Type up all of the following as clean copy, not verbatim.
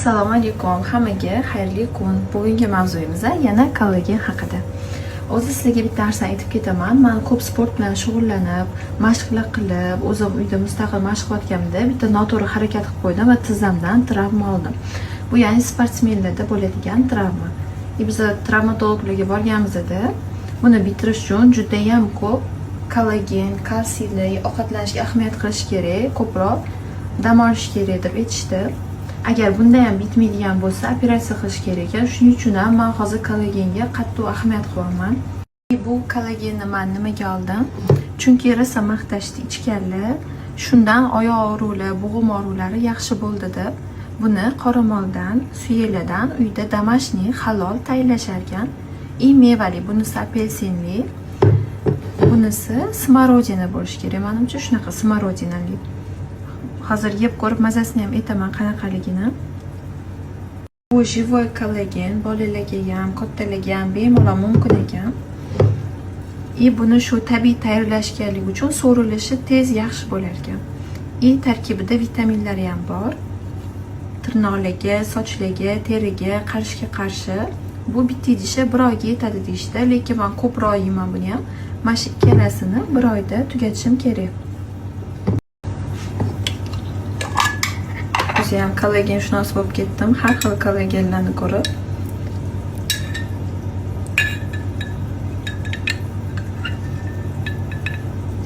Assalomu alaykum, hammaga xayrli kun. Bugungi mavzuyimiz yana kollagen haqida. O'zi sizlarga bitta narsani aytib ketaman. Men ko'p sport bilan shug'ullanib, mashqlar qilib, o'zim uyda mustaqil mashq qilayotganimda bitta noto'g'ri harakat qilib qo'ydim va tizzamdan travma oldim. Bu ya'ni sportsmenlarda bo'ladigan travma. Biz travmatologlarga borganimizda buni bitirish uchun juda ham ko'p kollagen, kalsiyli ovqatlanishga ahamiyat qilish kerak, ko'proq dam olish kerak deb aytishdi. Agar bunda ham bitmaydigan bo'lsa, operatsiya qilish kerak ekan. Shuning uchun ham men hozir kollagenga qattiq ahamiyat qilaman. Bu kollagenni men nimaga oldim? Chunki rosa maqtashdi ichganlar, shundan oyoq og'ruvlari, bo'g'im og'ruvlari yaxshi bo'ldi deb buni qoramoldan, suyaklardan uyda домашний halol tayyorlashar ekan. Mevali, bunisi apelsinli, bunisi smorodina bo'lishi kerak. Menimcha shunaqa smorodinali. Hozir yeb ko'rib mazasini ham aytaman qanaqaligini. Bu живой kollagen bolalarga ham, kattalarga ham bemalol mumkin ekan. Buni shu tabiiy tayyorlashganligi uchun so'rilishi tez yaxshi bo'lar ekan. Tarkibida vitaminlari ham bor. Tirnoqlarga, sochlarga, teriga qarishga qarshi. Bu bitta idishi bir oyga yetadi deyishdi, lekin men ko'proq yeyman buni ham. Mana shu ikkalasini bir oyda tugatishim kerak. Ham kollagen shunos bo'lib ketdim, har xil kollagenlarni ko'rib.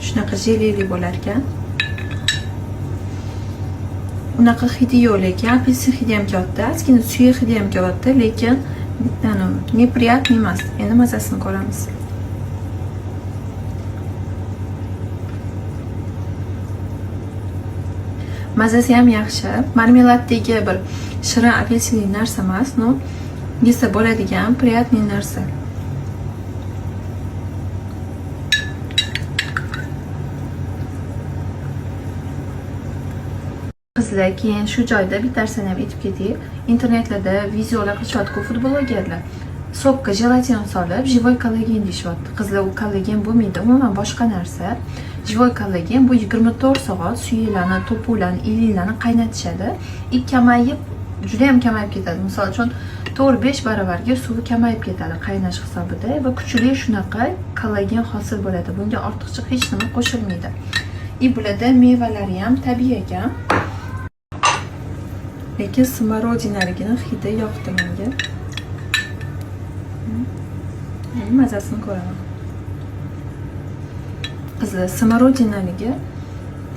Shunaqa jeleli bo'lar ekan. Unaqa hidi yo'q, lekin apelsin hidi ham katta, ozgina suyak hidi ham katta, lekin неприятный emas. Endi mazasini ko'ramiz. Mazasi ham yaxshi. Marmeladdagi bir shirin apelsinli narsa emas, no, yesa bo'ladigan приятный narsa. Qizlar, keyin shu joyda bitta narsani ham aytib ketay. Internetlarda videolar qilishyapti futbolchilar. Sopga jelatin solib, живой kollagen deyishyapti. Qizlar, u kollagen bo'lmaydi, umuman boshqa narsa. Живой kollagen bu 24 soat suyaklarni, to'puklarni, iliqlarni qaynatishadi. Kamayib, juda ham kamayib ketadi. Misol uchun 4-5 baravarga suvi kamayib ketadi qaynash hisobida va kuchli shunaqa kollagen hosil bo'ladi. Bunga ortiqcha hech nima qo'shilmaydi. Bularda mevalari ham tabiiy ekan. Lekin smorodinaligini hidi yoqdi menga. Mazasini ko'raman. Qizlar, smorodinaligi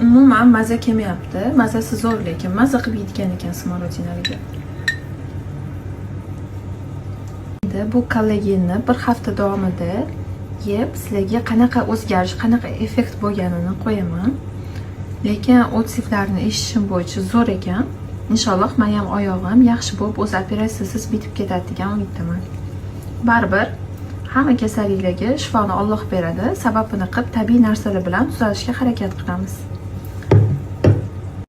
umuman maza kelmayapti. Mazasi zo'r, lekin maza qilib yeydigan ekan smorodinaligi. Endi bu kollagenni bir hafta davomida yeb, sizlarga qanaqa o'zgarish, qanaqa effekt bo'lganini qo'yaman. Lekin otsiflarni eshitishim bo'yicha zo'r ekan. Inshaalloh men ham oyog'im yaxshi bo'lib, o'z operatsiyasiz bitib ketadi degan umiddaman. Baribir hamma kasalliklarga shifoni Alloh beradi. Sababini qilib tabiiy narsalar bilan tuzalishga harakat qilamiz.